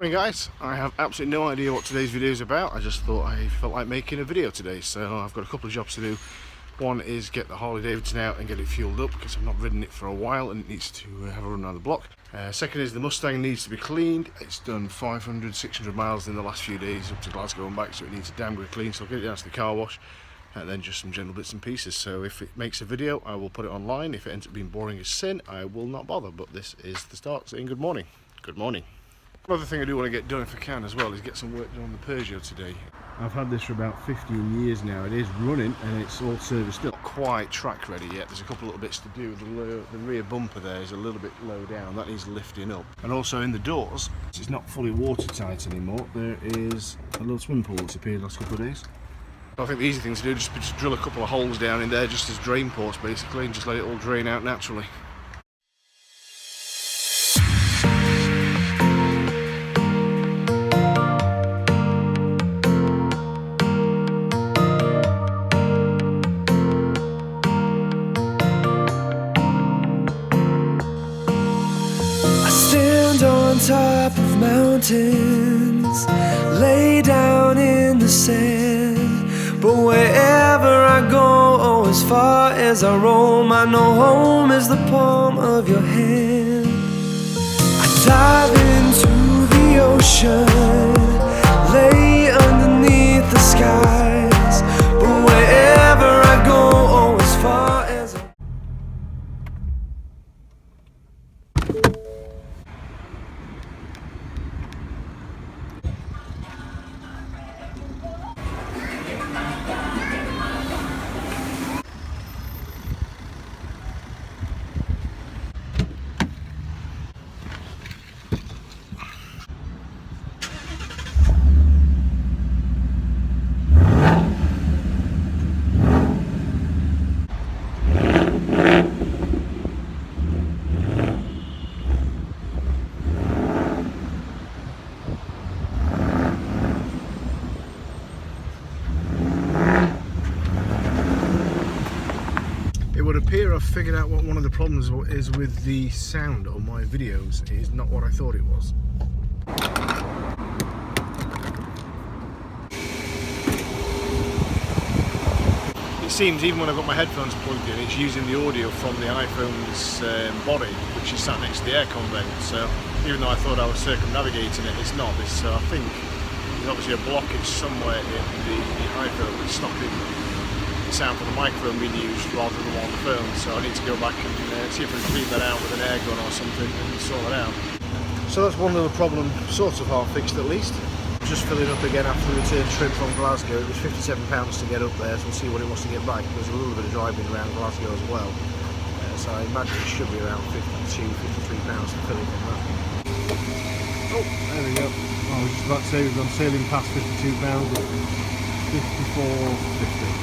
Morning guys, I have absolutely no idea what today's video is about. I just thought I felt like making a video today, so I've got a couple of jobs to do. One is get the Harley Davidson out and get it fueled up because I've not ridden it for a while and it needs to have a run around the block. Second is the Mustang needs to be cleaned. It's done 500-600 miles in the last few days up to Glasgow and back, so it needs a damn good clean, so I'll get it down to the car wash and then just some general bits and pieces. So if it makes a video, I will put it online. If it ends up being boring as sin, I will not bother, but this is the start saying good morning. Good morning. Another thing I do want to get done if I can as well is get some work done on the Peugeot today. I've had this for about 15 years now. It is running and it's all serviced up. Not quite track ready yet. There's a couple of little bits to do. The rear bumper there is a little bit low down. That needs lifting up. And also in the doors, it's not fully watertight anymore. There is a little swimming pool that's appeared the last couple of days. I think the easy thing to do is just drill a couple of holes down in there just as drain ports basically and just let it all drain out naturally. On top of mountains, lay down in the sand, but wherever I go, oh, as far as I roam, I know home is the palm of your hand. I dive into the ocean, lay underneath the skies, but wherever I go, oh, as far as I It would appear I've figured out what one of the problems is with the sound on my videos. It is not what I thought it was. It seems even when I've got my headphones plugged in, it's using the audio from the iPhone's body, which is sat next to the aircon vent. So even though I thought I was circumnavigating it, it's not. So I think there's obviously a blockage somewhere in the iPhone that's stopping sound from the microphone being used rather than on the phone, so I need to go back and see if we can clean that out with an air gun or something and sort it out. So that's one little problem sort of half fixed at least. Just filling up again after the return trip from Glasgow. It was £57 to get up there, so we'll see what it was to get back. There's a little bit of driving around Glasgow as well, so I imagine it should be around £52, £53 to fill it from that. Oh, there we go. I was just about to say we've gone sailing past £52, but £54.50.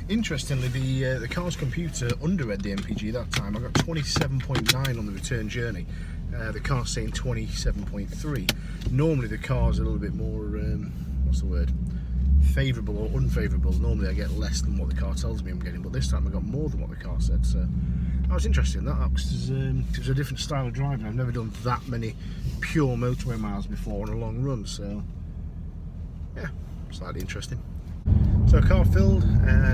Interestingly, the car's computer underread the MPG that time. I got 27.9 on the return journey. The car's saying 27.3. Normally the car's a little bit more, what's the word, favourable or unfavourable. Normally I get less than what the car tells me I'm getting, but this time I got more than what the car said. So I was interested in that because it was a different style of driving. I've never done that many pure motorway miles before on a long run, so yeah, slightly interesting. So car filled,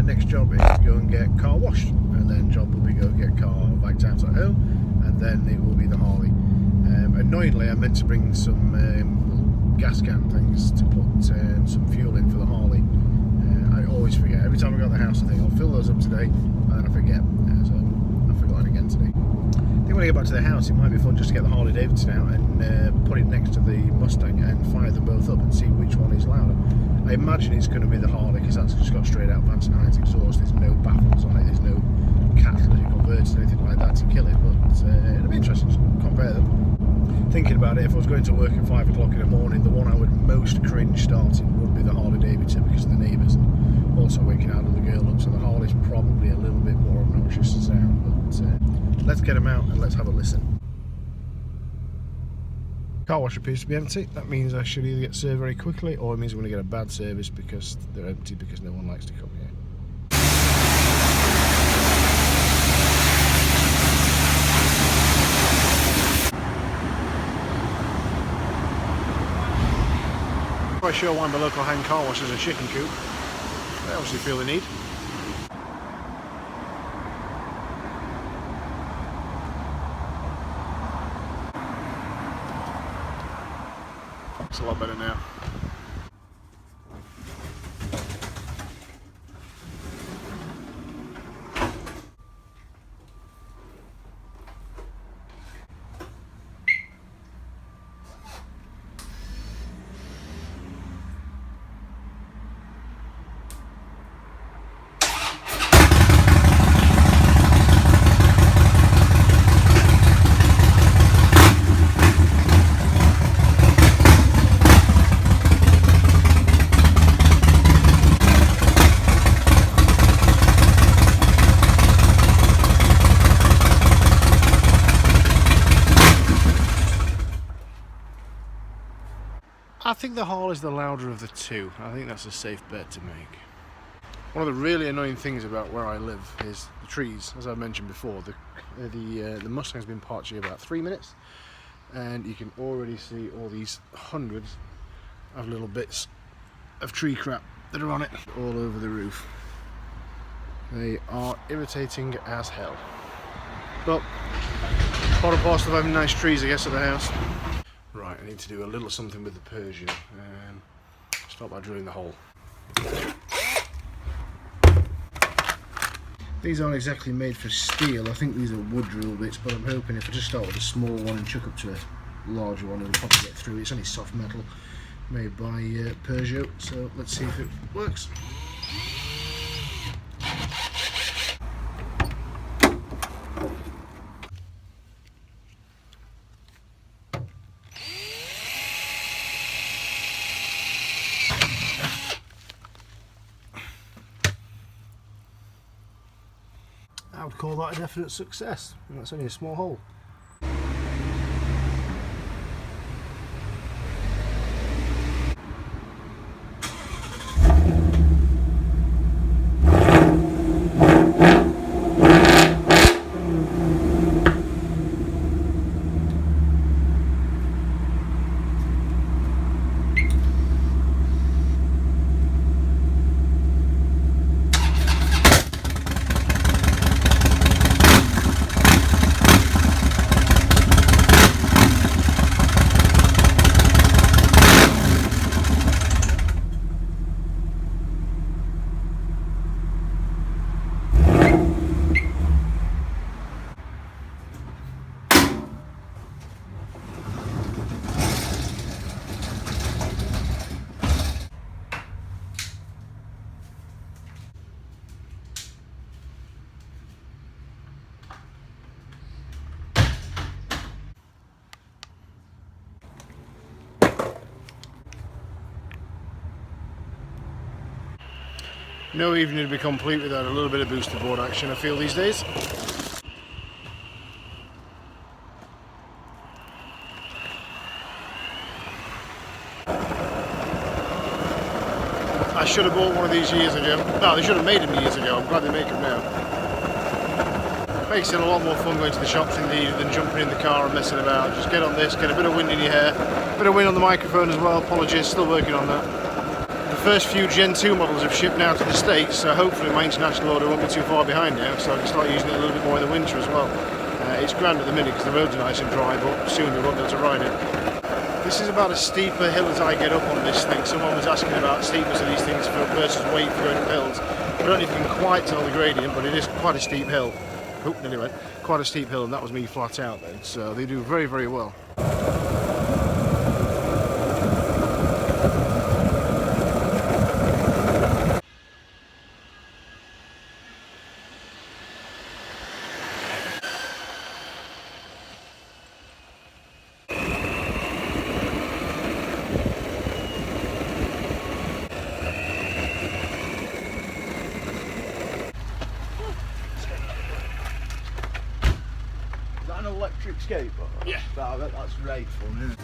next job is to go and get car washed, and then job will be go get car back out at home, and then it will be the Harley. Annoyingly, I meant to bring some gas can things to put some fuel in for the Harley. I always forget. Every time I go to the house I think I'll fill those up today, and then I forget, so I've forgotten again today. I think when I get back to the house it might be fun just to get the Harley Davidson out and put it next to the Mustang and fire them both up and see which one is louder. I imagine it's going to be the Harley because that's just got straight out Vance & Hines exhaust. There's no baffles on it, there's no catalytic converters or anything like that to kill it, but it'll be interesting to compare them. Thinking about it, if I was going to work at 5 o'clock in the morning, the one I would most cringe starting would be the Harley Davidson because of the neighbours and also waking out of the girl up, so the Harley's probably a little bit more obnoxious to sound, but let's get them out and let's have a listen. Car wash appears to be empty. That means I should either get served very quickly, or it means I'm going to get a bad service because they're empty, because no one likes to come here. I show why my local hand car wash is a chicken coop. They obviously feel the need. It's a lot better now. I think the Hall is the louder of the two. I think that's a safe bet to make. One of the really annoying things about where I live is the trees. As I mentioned before, the Mustang's been parked here about 3 minutes, and you can already see all these hundreds of little bits of tree crap that are on it all over the roof. They are irritating as hell. But part and parcel of having nice trees, I guess, at the house. Right, I need to do a little something with the Peugeot. Start by drilling the hole. These aren't exactly made for steel. I think these are wood drill bits, but I'm hoping if I just start with a small one and chuck up to a larger one, it'll probably get through. It's only soft metal made by Peugeot, so let's see if it works. I would call that a definite success, and that's only a small hole. No evening to be complete without a little bit of booster board action, I feel, these days. I should have bought one of these years ago. No, they should have made them years ago. I'm glad they make them now. Makes it a lot more fun going to the shops indeed than jumping in the car and messing about. Just get on this, get a bit of wind in your hair, a bit of wind on the microphone as well. Apologies, still working on that. The first few Gen 2 models have shipped now to the States, so hopefully my international order won't be too far behind now, so I can start using it a little bit more in the winter as well. It's grand at the minute because the roads are nice and dry, but soon we won't be able to ride it. This is about as steep a hill as I get up on this thing. Someone was asking about steepness of these things versus weight for going up hills. I don't know if you can quite tell the gradient, but it is quite a steep hill. Oh, nearly went. Quite a steep hill, and that was me flat out then, so they do very, very well. electric skateboard? Yeah. I bet that's great fun, isn't it?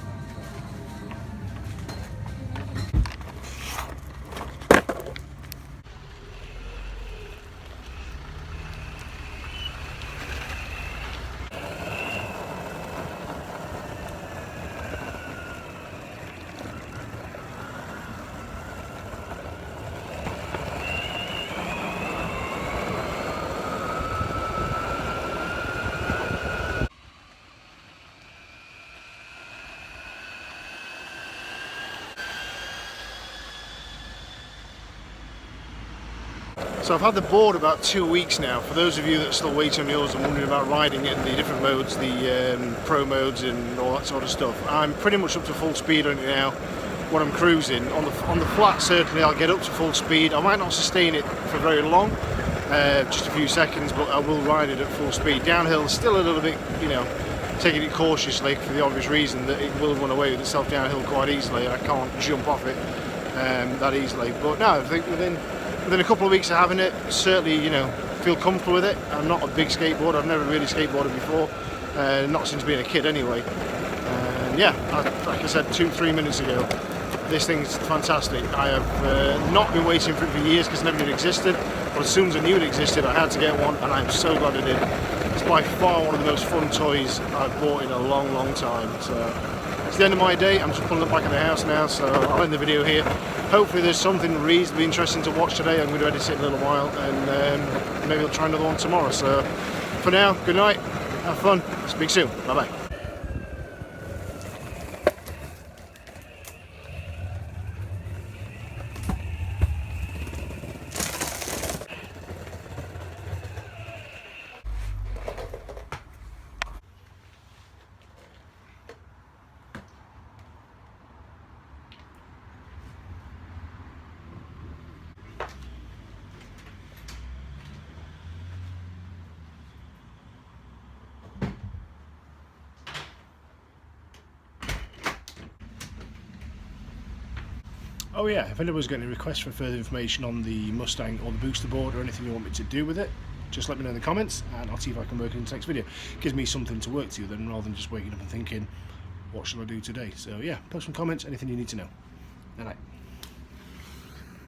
So I've had the board about 2 weeks now. For those of you that are still waiting on yours and wondering about riding it and the different modes, the pro modes and all that sort of stuff, I'm pretty much up to full speed on it now when I'm cruising. On the flat, certainly I'll get up to full speed. I might not sustain it for very long, just a few seconds, but I will ride it at full speed. Downhill, still a little bit, you know, taking it cautiously for the obvious reason that it will run away with itself downhill quite easily. I can't jump off it that easily. But no, I think within a couple of weeks of having it, certainly, you know, feel comfortable with it. I'm not a big skateboarder, I've never really skateboarded before, not since being a kid anyway. And yeah, like I said 2-3 minutes ago, this thing's fantastic. I have not been waiting for it for years because it never knew it existed, but as soon as I knew it existed I had to get one, and I'm so glad I did. It's by far one of the most fun toys I've bought in a long, long time. So it's the end of my day. I'm just pulling it back in the house now, so I'll end the video here. Hopefully there's something reasonably interesting to watch today. I'm going to edit it in a little while, and maybe I'll try another one tomorrow. So for now, good night, have fun, speak soon, bye bye. Oh yeah, if anyone's got any requests for further information on the Mustang or the booster board or anything you want me to do with it, just let me know in the comments and I'll see if I can work it in the next video. It gives me something to work to then, rather than just waking up and thinking, what shall I do today? So yeah, post some comments, anything you need to know. Good night.